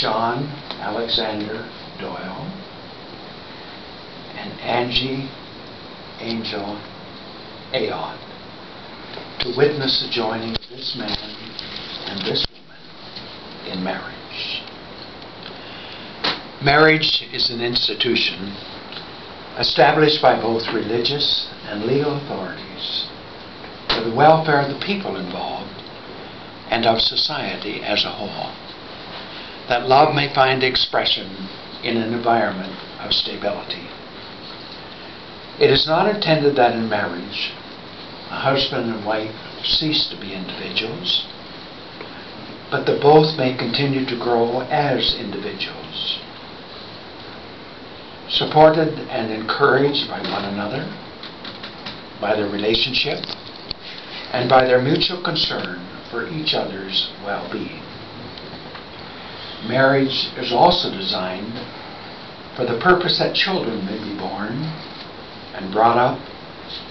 John Alexander Doyle, and Angie Angel Aon, to witness the joining of this man and this woman in marriage. Marriage is an institution established by both religious and legal authorities for the welfare of the people involved and of society as a whole, that love may find expression in an environment of stability. It is not intended that in marriage a husband and wife cease to be individuals, but that both may continue to grow as individuals, supported and encouraged by one another, by their relationship, and by their mutual concern for each other's well-being. Marriage is also designed for the purpose that children may be born and brought up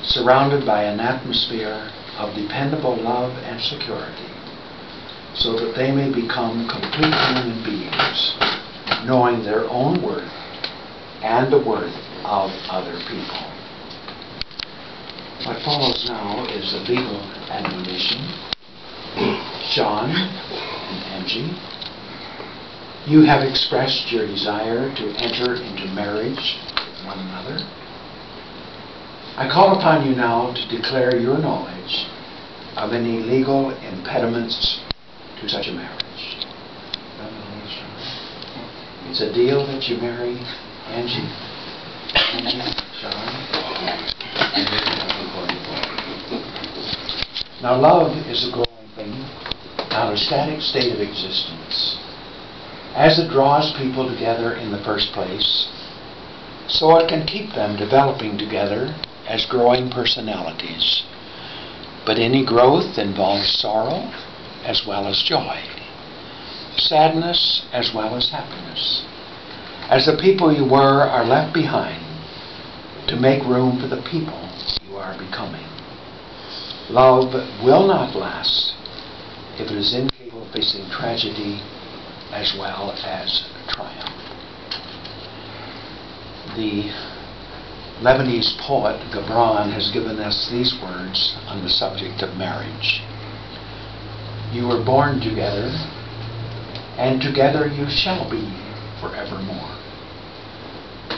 surrounded by an atmosphere of dependable love and security, so that they may become complete human beings, knowing their own worth and the worth of other people. What follows now is a legal admonition. John and Angie, you have expressed your desire to enter into marriage with one another. I call upon you now to declare your knowledge of any legal impediments to such a marriage. It's a deal that you marry Angie, Shawns. Now, love is a growing thing, not a static state of existence. As it draws people together in the first place, so it can keep them developing together as growing personalities. But any growth involves sorrow as well as joy, sadness as well as happiness, as the people you were are left behind to make room for the people you are becoming. Love will not last if it is incapable of facing tragedy as well as triumph. The Lebanese poet Gibran has given us these words on the subject of marriage. You were born together, and together you shall be forevermore.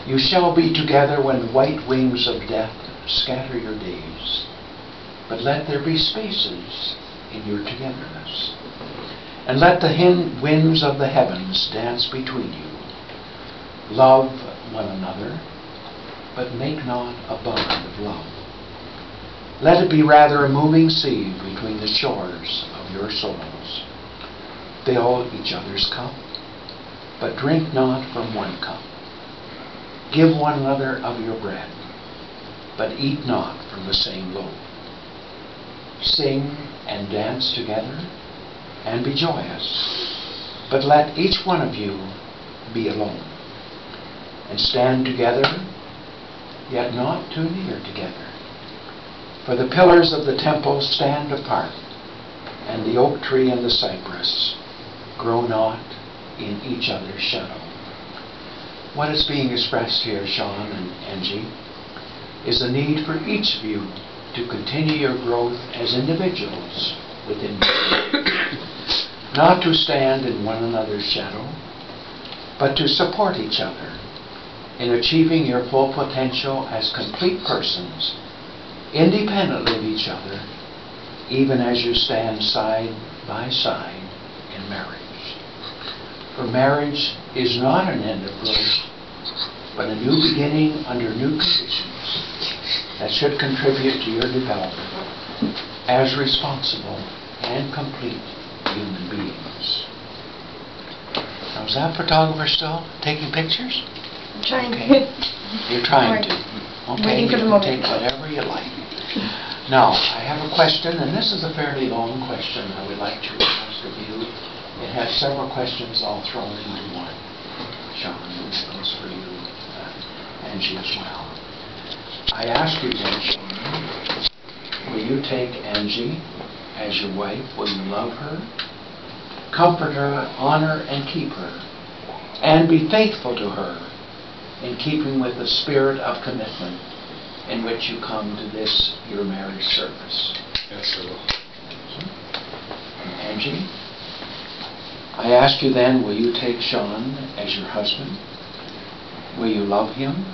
You shall be together when the white wings of death scatter your days, but let there be spaces in your togetherness, and let the winds of the heavens dance between you. Love one another, but make not a bond of love. Let it be rather a moving sea between the shores of your souls. Fill each other's cup, but drink not from one cup. Give one another of your bread, but eat not from the same loaf. Sing and dance together, and be joyous, but let each one of you be alone. And stand together, yet not too near together. For the pillars of the temple stand apart, and the oak tree and the cypress grow not in each other's shadow. What is being expressed here, Sean and Angie, is the need for each of you to continue your growth as individuals within you. Not to stand in one another's shadow, but to support each other in achieving your full potential as complete persons, independently of each other, even as you stand side by side in marriage. For marriage is not an end of growth, but a new beginning under new conditions that should contribute to your development as responsible and complete human beings. Now, is that photographer still taking pictures? I'm trying okay. to. You're trying to. Okay, waiting for you the can moment. take whatever you like. Now, I have a question, and this is a fairly long question I would like to ask of you. It has several questions all thrown into one. Sean, and that goes for you, Angie, as well. I ask you then, Sean, will you take Angie as your wife? Will you love her, comfort her, honor, and keep her and be faithful to her in keeping with the spirit of commitment in which you come to this, your marriage service. Yes, I will. Angie, I ask you then, will you take Shawn as your husband? Will you love him,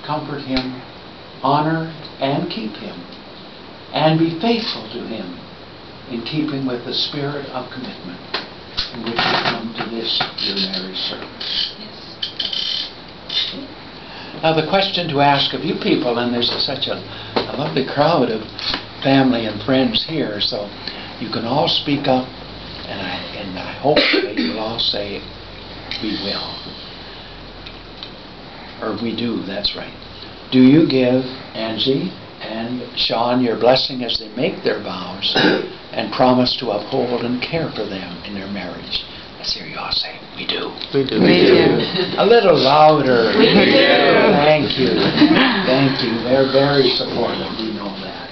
comfort him, honor and keep him, and be faithful to him in keeping with the spirit of commitment in which you come to this, your marriage service? Now the question to ask of you people, and there's such a lovely crowd of family and friends here, so you can all speak up, and I hope that you will all say, we will. Or we do, that's right. Do you give Angie and Shawn your blessing as they make their vows and promise to uphold and care for them in their marriage? Let's hear you all say, we do. We do. We do. A little louder. We do. Thank you. Thank you. They're very supportive. We know that.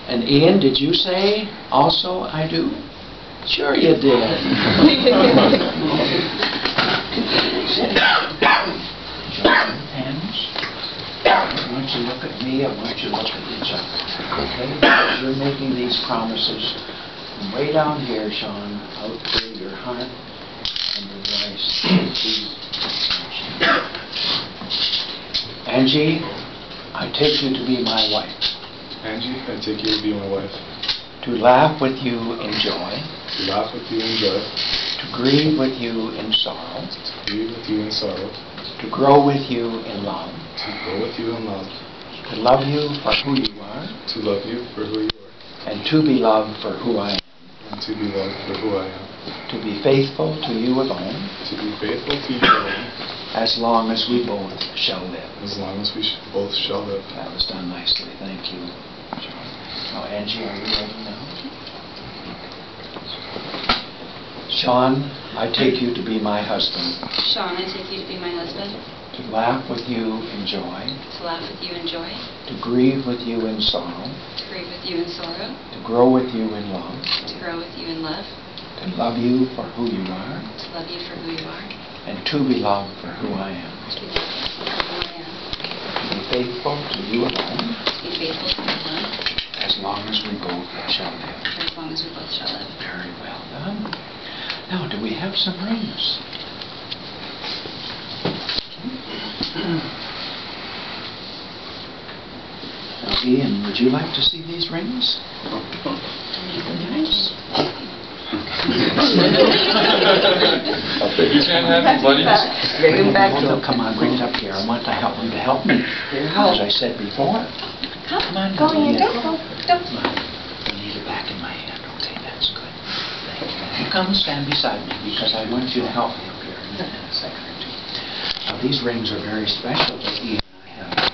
And Ian, did you say also, I do? Sure you did. Hands. I want you to look at me. I want you to look at each other. Okay? Because you're making these promises from way down here, Shawn, out through your heart and your voice. Angie, I take you to be my wife. Angie, I take you to be my wife. To laugh with you in joy. To laugh with you in joy. To grieve with you in sorrow. To grieve with you in sorrow. To grow with you in love. To grow with you in love. To love you for who you are. To love you for who you are. And to be loved for who I am. And to be loved for who I am. To be faithful to you alone. To be faithful to you alone. As long as we both shall live. As long as we both shall live. That was done nicely. Thank you. Now, Angie, are you ready now? Shawn, I take you to be my husband. Shawn, I take you to be my husband. To laugh with you in joy. To laugh with you in joy. To grieve with you in sorrow. To grieve with you in sorrow. To grow with you in love. To grow with you in love. To love you for who you are. To love you for who you are. And to be loved for who I am. To be loved for who I am. To be faithful to you alone. To be faithful to you alone. As long as we both shall live. For as long as we both shall live. Very well done. Now, do we have some rings? Now, Ian, would you like to see these rings? Nice. You can't have them, buddy. Bring them back to Well, him. come on, bring it up here. I want to help them to help me. As I said before. Come on, go Ian. Come on. I need it back in my hand. Okay, that's good. Thank you. You come and stand beside me because I want you to help me up here in a second or two. Now, these rings are very special that Ian and I have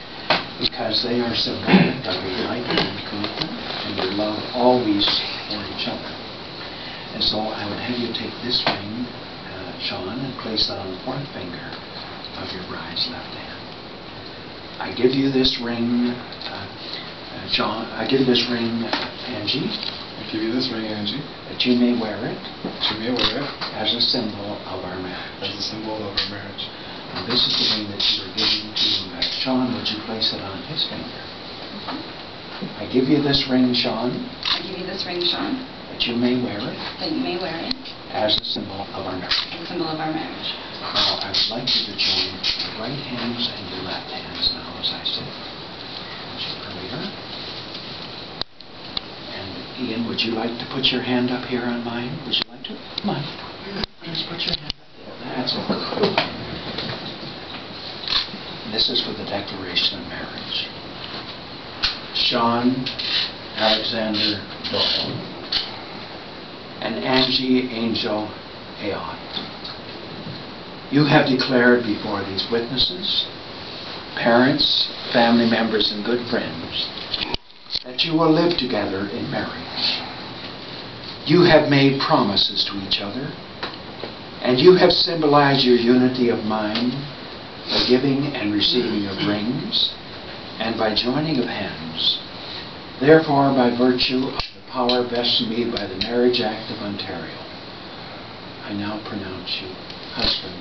because they are symbolic of your life and commitment and your love always for each other. And so I would have you take this ring, Shawn, and place that on the fourth finger of your bride's left hand. I give you this ring, Shawn. I give this ring, Angie. I give you this ring, Angie. That you may wear it. That you may wear it. As a symbol of our marriage. As a symbol of our marriage. Now this is the ring that you are giving to Shawn. Would you place it on his finger? I give you this ring, Shawn. I give you this ring, Shawn. That you may wear it. That you may wear it. As a symbol of our marriage. As a symbol of our marriage. Now, I would like you to join your right hands and your left hands now, as I said earlier. And Ian, would you like to put your hand up here on mine? Would you like to? Come on. Just put your hand up there. That's it. This is for the declaration of marriage. Shawn Alexander Doyle and Angie Angel Ayon. You have declared before these witnesses, parents, family members, and good friends, that you will live together in marriage. You have made promises to each other, and you have symbolized your unity of mind by giving and receiving of rings, and by joining of hands. Therefore, by virtue of the power vested in me by the Marriage Act of Ontario, I now pronounce you husband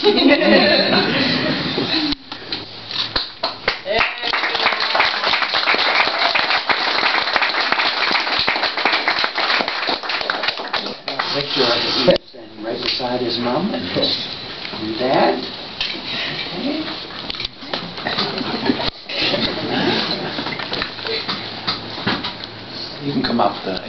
Picture of it standing right beside his mom and your dad. Okay. You can come up the